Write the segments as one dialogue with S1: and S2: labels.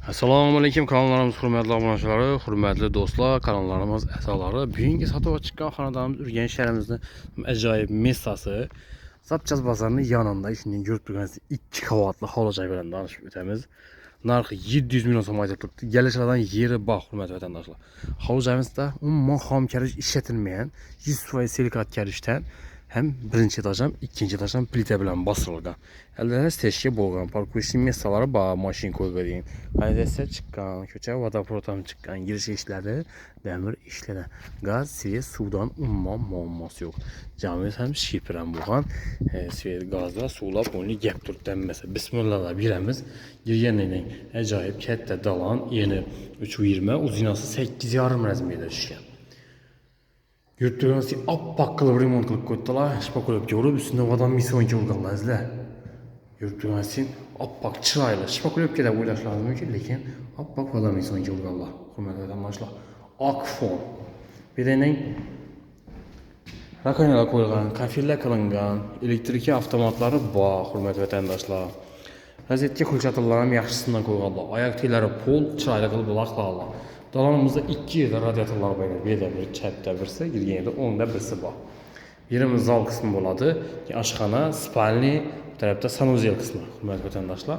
S1: Assalomu alaykum kanallarimiz hurmatli obunachilari, hurmatli do'stlar, kanallarimiz a'zolari. Bugungi sotuvga chiqqan xonadonimiz Urganch shahrimizning ajoyib messasi. Sapchaz bozorining yonida shunday yurib turgansiz 2 qavatli hovli joy bilan tanishib o'tamiz. Narxi 700 million so'm aytib turibdi. Gelishlardan yeri bor, hurmatli vatandoshlar. Hovli joyimizda umuman xom kirish ishlatilmagan, 100% silikat kirishdan hem birinchi etaj ham ikkinchi etaj ham plita bilan bosilgan. Elde stechka bo'lgan, parkovочный messalari bor, mashina qo'ygan. Kanalizatsiya chiqqan, ko'cha vodoprovod ham chiqqan, girish ishlari, damir ishlari. Gaz, svet, suvdan umuman muammosi yo'q. Jamoat ham shifr ham bo'lgan. Svet, gazda suvlar o'nli gap turibdi mesela. Bismillah beramiz. Girgandan ajoyib katta dalon, eni 320, uzinasi 8,5 razmerda tushgan. Yurtlarımızı appak qilib remont qilib qo'ydilar. Shpakulovka urib, üstüne vadan misonga urganlar. Yurtlarımızı appak chiroyli. Shpakulovkada o'ylash lozim, lekin appak vadan misonga urganlar. Hurmatli vatandoshlar, Akfon. Bedening rakonalar qo'yilgan, kafillar qilingan, elektrika avtomatlari bor, hurmatli vatandoshlar. Rozetka ko'rsatuvlar ham yaxshisidan qo'yganlar. Oyoq tellari pol chiroyli qilib laqlangan. Dalonimizda 2 yerda radiatorlar bor. Birda bir chapda birsi, girganda o'ngda birsi bor. Birimiz zal qismi bo'ladi, oshxona, spalni, bu tarafda sanuzel qismi. Hurmatli vatandoshlar.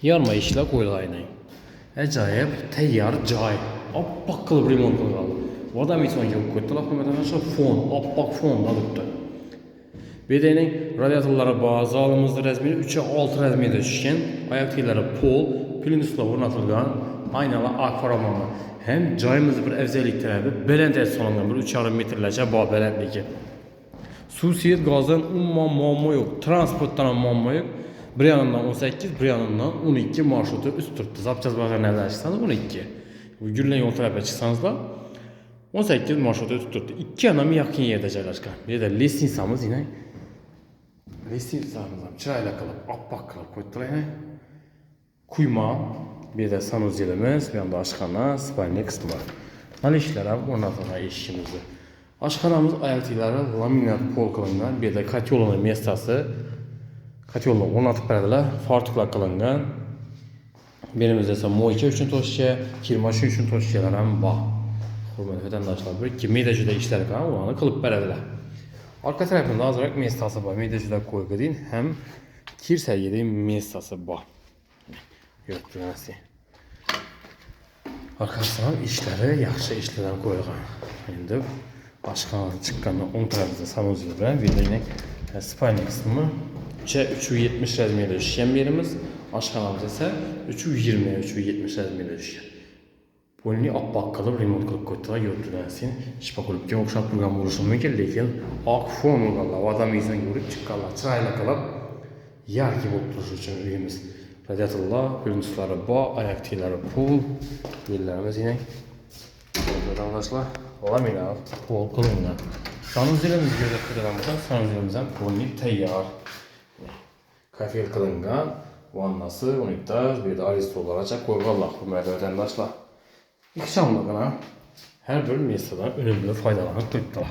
S1: Yorma ishlar qo'yilgan. Ajoyib tayyor joy. Oppoq qilib remont qilgan. Voda misonga qo'ydilar, hurmatli vatandoshlar, fon, oppoq fon olibdi. Bedening radiatorlari bor, zolimizda razmeri 3/6 razmerda tushgan, oyoq tellari pol, plyuslar o'rnatilgan. Aynalar akvaramon. Hem joyimiz bir afzallik tarafi balandlik solingan, bir 3,5 metrlarcha bor balandligi. Suv, svet, gazdan umuman muammo yo'q. Transportdan ham muammo yo'q. Bir yanından 18, bir yanından 12 marsruti üst turibdi. Zapchaz bozoridan chiqsangiz 12. Bu Gullan yo'l tarafiga chiqsangizlar 18 marsruti üst turibdi. 2 yandan yaqin yerda joylashgan. Bu yerda lestnitsamiz yine. Lestnitsamiz ham chiroyli qilib, oppoq qilib qo'ydilar. Quyma. Bir de sanuzelimiz, bir yanda aşxana, spalni kısmı var. Hal işler ham o'rnatilgan eshigimizda. Aşxanamiz oyoqliklari laminat pol qilingan, bir de kotyolni mestasi. Kotyolni o'rnatib beradilar, fartuklar qilingan. Berimizda esa moyka uchun toshcha, kir mashina uchun toshchalar ham bor. Hurmatli vatandoshlar, bir 2 metra juda ishlar qilgan, ularni qilib beradilar. Arka tarafında azroq mestasi bor, metra juda qo'ygan, ham kir sargida mestasi bor. Yurtlarımızı. Arkadaşlar işleri yaxshi ishlardan qo'yilgan. Endi boshqadan chiqqanda o'ng tarafida sanuzel bilan yine spalni qismi 370 razmerda tushgan yerimiz, oshxonamiz esa 320-370 razmerda tushgan. Buni oppoq qilib remont qilib qo'ydilar. Yurtlarımızı shpakulovga o'xshab turgan bo'lishi mumkin, lekin oq fon bo'lganlar, odamizdan yurib chiqqanlar chiroyli qilib yargi bo'lib turishi uchun uyimiz. Radiatorlar, plyusları bor, oyoq tellari pol, yerlarimiz yine vatandoshlar laminat pol qilingan. Sanuzelimiz ko'rsatilgan bo'lsa, sanuzelimiz ham polni tayyor. Kafel qilingan, vannasi, unitaj, bu yerda aristolarcha qo'yganlar, hurmatli vatandoshlar. Ixchamligina har bir messadan unumli foydalanib turibdilar.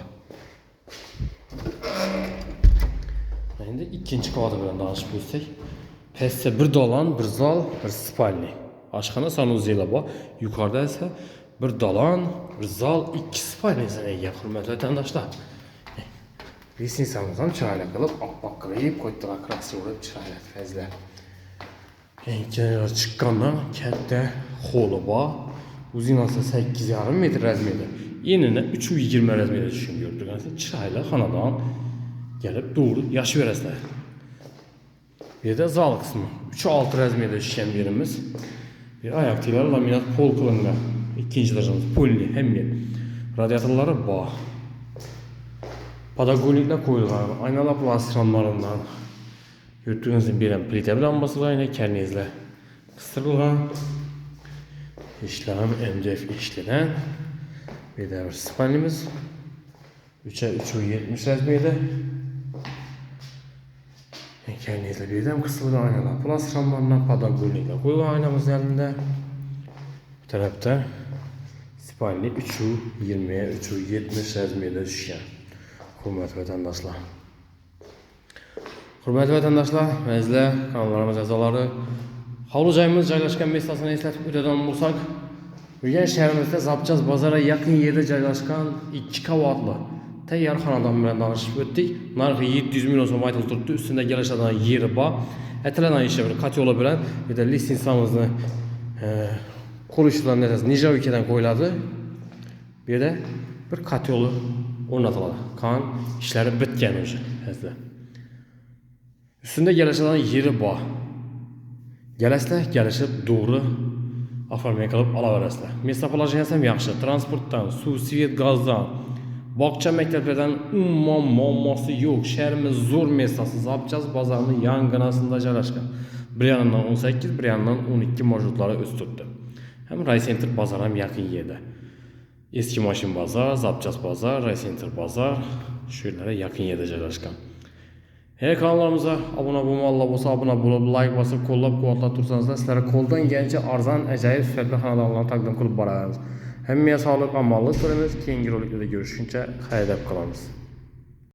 S1: Endi ikkinchi qavati bilan tanishib o'tsak, pastda bir dalon, bir zal, bir spalni. Oshxona sanuzeli bor. Yuqorida esa bir dalon, bir zal, 2 spalniga ega, hurmatli vatandoshlar. Lestnitsamiz ham chiroyli qilib, oppoq qilib qo'ydilar, krasivor chiroyli fazla. Keyin chiqqandan katta holi bor. Uzinasi 8,5 metr razmerda. Enini 320 razmerda tushgan yurtlarimiz. Chiroyli xonadon kelib to'g'ri yashab berasizlar. Bir de zal kısmı. 3/6 razmerda tushgan yerimiz. Bir oyoq tellari laminat pol qilingan. İkinci etajimiz polni hem yer. Radiatorlari bor. Podogolniklar qo'yilgan. Aynalar plastik ramlarından. Yurtimizning beran plita bilan bosilgan, karnizlar qistilgan. İşlerim MDF işlenen. Bir de bir spalnimiz. 3/370 razmerda. Kendinizle birden kısılgan aynalar, plastik ramlarından podogolniklar qo'yilgan aynamız yanında. Bu tarafta spalni 320-370 razmerda tushgan. Hurmatli vatandoshlar. Hurmatli vatandoshlar, sizlar kanallarimiz a'zolari Hovli joyimiz joylashgan mestasini eslatib o'tadigan bo'lsak, Urganch shahrimizda Zapchas bozoriga yaqin yerda joylashgan 2 qavatli tayyor xonadon bilan tanishib o'tdik. Narxi 700 million so'm aytilib turibdi. Ustida joylashadigan yeri bor. Aytiladigan ishi bir katyoli bilan bu yerda lisensamizni qo'l ishi bilan nijovikadan qo'yiladi. Bu yerda bir katyoli o'rnatiladi. Qon ishlari bitgan o'sha hozir. Ustida joylashadigan yeri bor. Galasizlar, galishib to'g'ri oformay qilib olaverasizlar. Место положенияsi ham yaxshi. Transportdan, suv, svet, gazdan, bog'cha maktablardan umuman muammosi yo'q. Shahrimiz zo'r mestasi. Zapchas bozorining yonginasida joylashgan. Bir yonidan 18, bir yonidan 12 marshrutlari o'z turibdi. Ham Raycenter bozor ham yaqin yerda. Eski mashin bozor, Zapchas bozor, Raycenter bozor shu yerlarga yaqin yerda joylashgan. Kanalimizga obuna bo'lmaganlar bo'lsa, obuna bo'lib, like bosib, qo'llab-quvvatlab tursanizlar, sizlarga qo'ldan kelgancha arzon, ajoyib sifatli xonadonlarni taqdim qilib boramiz. Hammaga sog'lik, omonlik tilaymiz. Keyingi roliklarda ko'rishguncha xayr deb qolamiz.